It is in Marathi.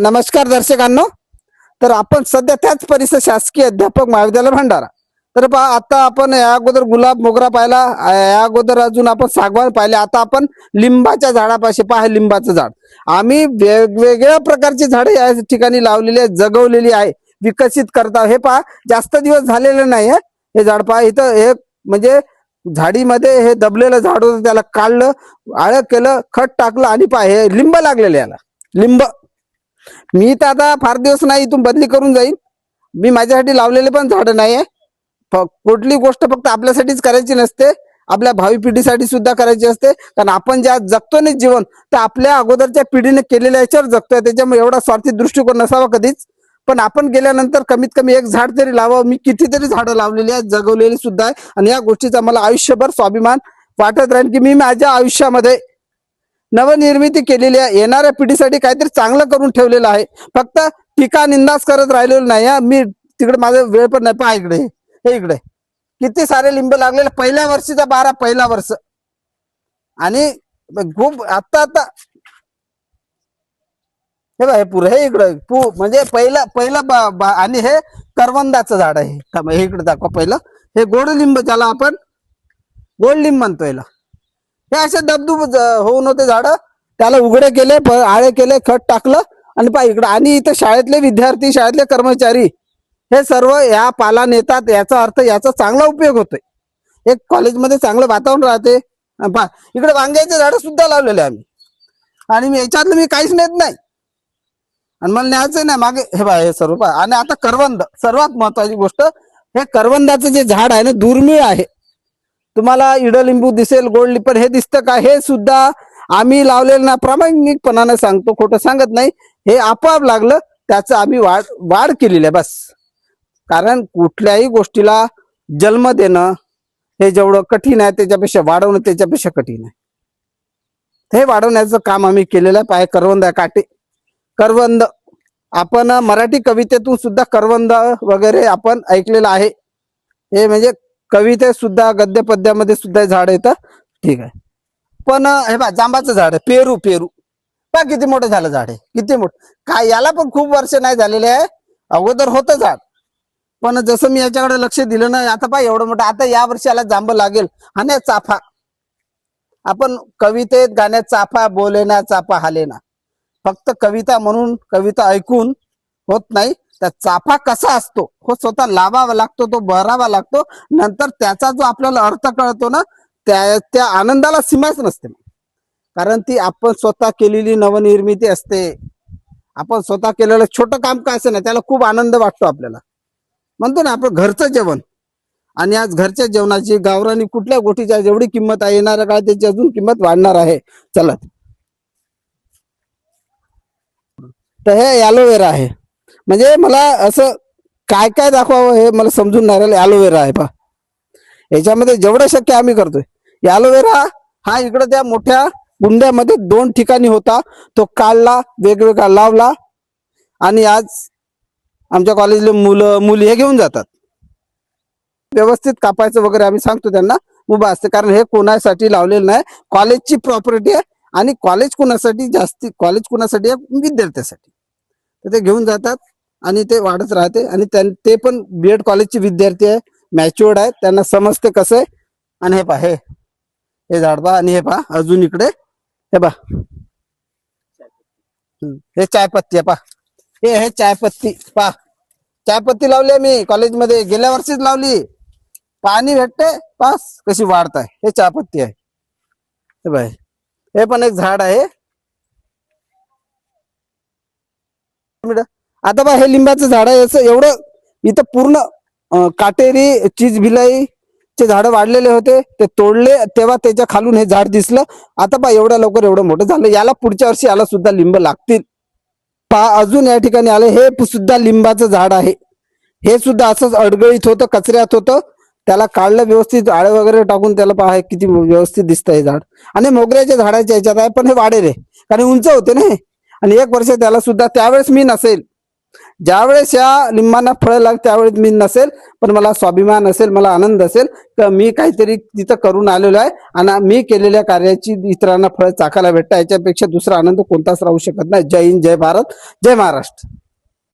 नमस्कार दर्शकांनो. तर आपण सध्या त्याच परिसर शासकीय अध्यापक महाविद्यालय भंडारा. तर पहा, आता आपण या अगोदर गुलाब मोगरा पाहिला, या अगोदर अजून आपण सागवान पाहिले. आता आपण लिंबाच्या झाडापाशी पहा, लिंबाचं झाड आम्ही वेगवेगळ्या प्रकारची झाडे या ठिकाणी लावलेली आहेत, जगवलेली आहे, विकसित करता. हे पहा, जास्त दिवस झालेले नाही आहे हे झाड. पहा इथं हे म्हणजे झाडीमध्ये हे दबलेलं झाड होतं, त्याला काढलं, आळं केलं, खत टाकलं आणि पहा हे लिंब लागलेले याला. लिंब मी तर आता फार दिवस नाही इथून बदली करून जाईन. मी माझ्यासाठी लावलेले पण झाड नाही आहे. कुठली गोष्ट फक्त आपल्यासाठीच करायची नसते, आपल्या भावी पिढीसाठी सुद्धा करायची असते. कारण आपण ज्या जगतो ना जीवन, तर आपल्या अगोदरच्या पिढीने केलेल्या याच्यावर जगतोय. त्याच्यामुळे एवढा स्वार्थी दृष्टिकोन नसावा कधीच. पण आपण गेल्यानंतर कमीत कमी एक झाड तरी लावावं. मी कितीतरी झाडं लावलेली आहेत, जगवलेली सुद्धा आहे. आणि या गोष्टीचा मला आयुष्यभर स्वाभिमान वाटत राहील की मी माझ्या आयुष्यामध्ये नवनिर्मिती केलेली आहे, येणाऱ्या पिढीसाठी काहीतरी चांगलं करून ठेवलेलं आहे. फक्त टीका निंदाच करत राहिलेलो नाही. मी तिकडे माझा वेळ पण नाही. पहा इकडे, हे इकडे किती सारे लिंब लागलेले, पहिल्या वर्षीचा 12 पहिला वर्ष. आणि खूप आता आता हे बघा, हे पुरं हे इकडे म्हणजे पहिलं आणि हे करवंदाचं झाड आहे. हे इकडे दाखवा पहिलं. हे गोड लिंब, ज्याला आपण गोड लिंब म्हणतो याला. हे असे दबदूब होऊन होते झाड, त्याला उघडे केले, आळे केले, खत टाकलं आणि पहा इकडं. आणि इथं शाळेतले विद्यार्थी, शाळेतले कर्मचारी हे सर्व या पाला नेतात. याचा अर्थ याचा चांगला उपयोग होतोय. एक कॉलेजमध्ये चांगलं वातावरण राहते. पहा इकडे वांग्याचे झाड सुद्धा लावलेले आम्ही. आणि मी याच्यातलं मी काहीच नेत नाही आणि मला न्यायचं नाही मागे. हे बघा हे सर्व पहा. आणि आता करवंद, सर्वात महत्वाची गोष्ट, हे करवंदाचं जे झाड आहे ना, दुर्मिळ आहे. तुम्हाला इडलिंबू दिसेल, गोड पण हे दिसतं का? हे सुद्धा आम्ही लावलेलं ना, प्रामाणिकपणाने सांगतो, खोटं सांगत नाही. हे आपोआप लागलं, त्याचं आम्ही वाढ केलेली आहे बस. कारण कुठल्याही गोष्टीला जन्म देणं हे जेवढं कठीण आहे, त्याच्यापेक्षा वाढवणं त्याच्यापेक्षा कठीण आहे. हे वाढवण्याचं काम आम्ही केलेलं आहे. पाय करवंद आहे, काटे करवंद. आपण मराठी कवितेतून सुद्धा करवंद वगैरे आपण ऐकलेलं आहे. हे म्हणजे कवितेत सुद्धा, गद्य पद्यामध्ये सुद्धा झाड येतं. ठीक आहे. पण हे बघा, जांबाचं झाड आहे, पेरू. पहा किती मोठं झालं झाड आहे, किती मोठं. काय याला पण खूप वर्ष नाही झालेले आहे, अगोदर होतं झाड. पण जसं मी याच्याकडे लक्ष दिलं ना, आता पहा एवढं मोठं. आता या वर्षाला जांब लागेल. आणि चाफा, आपण कवितेत गाण्यात चाफा बोले ना, चाफा हाले ना. फक्त कविता म्हणून, कविता ऐकून होत नाही. त्या चाफा कसा असतो, हो स्वतः लावावा लागतो, तो भरावा लागतो. नंतर त्याचा जो आपल्याला अर्थ कळतो ना, त्या आनंदाला सीमाच नसते. कारण ती आपण स्वतः केलेली नवनिर्मिती असते. आपण स्वतः केलेलं छोटं काम काय असं नाही, त्याला खूप आनंद वाटतो आपल्याला. म्हणतो ना आपण घरचं जेवण. आणि आज घरच्या जेवणाची, गावरानी कुठल्या गोष्टीच्या जेवढी किंमत आहे, येणाऱ्या काळात त्याची अजून किंमत वाढणार आहे. चला, तर हे ॲलोवेरा आहे. म्हणजे मला असं काय काय दाखवावं हे मला समजून नाही राहिलं. ॲलोवेरा आहे पहा, याच्यामध्ये जेवढं शक्य आम्ही करतोय. ॲलोवेरा हा इकडे त्या मोठ्या कुंड्यामध्ये 2 ठिकाणी होता, तो काढला, वेगवेगळा लावला. आणि आज आमच्या कॉलेजले मुलं मुली हे घेऊन जातात. व्यवस्थित कापायचं वगैरे आम्ही सांगतो त्यांना, उभा असते. कारण हे कोणासाठी लावलेलं नाही, कॉलेजची प्रॉपर्टी आहे. आणि कॉलेज कोणासाठी कॉलेज कोणासाठी आहे, विद्यार्थ्यासाठी. तर ते घेऊन जातात आणि ते वाढत राहते. आणि ते पण बीएड कॉलेजचे विद्यार्थी आहे, मॅच्युअर्ड आहेत, त्यांना समजते कसं आहे. आणि हे पहा, हे झाड पहा. आणि हे पहा अजून इकडे, हे पहा, हे चायपत्ती आहे पहा. हे चायपत्ती पहा, चायपत्ती लावली मी कॉलेजमध्ये, गेल्या वर्षीच लावली. पाणी भेटते, पास कशी वाढत आहे. हे चायपत्ती आहे. हे बाय, हे पण एक झाड आहे. आता बा, हे लिंबाचं झाड आहे. याचं एवढं इथं पूर्ण काटेरी चीज भिलाईचे झाड वाढलेले होते, ते तोडले तेव्हा त्याच्या खालून हे झाड दिसलं. आता बा एवढ्या लवकर एवढं मोठं झालं. याला पुढच्या वर्षी याला सुद्धा लिंब लागतील. पहा अजून या ठिकाणी आले, हे सुद्धा लिंबाचं झाड आहे. हे सुद्धा असंच अडगळीत होतं, कचऱ्यात होतं. त्याला काढलं व्यवस्थित, आळे वगैरे टाकून. त्याला पहा किती व्यवस्थित दिसतं हे झाड. आणि मोगऱ्याच्या झाडाच्या याच्यात आहे, पण हे वाढेल आहे कारण उंच होते ना. आणि 1 वर्ष त्याला सुद्धा, त्यावेळेस मी नसेल, ज्यावेळेस या लिंबांना फळं लागते त्यावेळेस मी नसेल, पण मला स्वाभिमान असेल, मला आनंद असेल की मी काहीतरी तिथं करून आलेलो आहे आणि मी केलेल्या कार्याची इतरांना फळं चाखायला भेटतं, याच्यापेक्षा दुसरा आनंद कोणताच राहू शकत नाही. जय हिंद, जय भारत, जय महाराष्ट्र.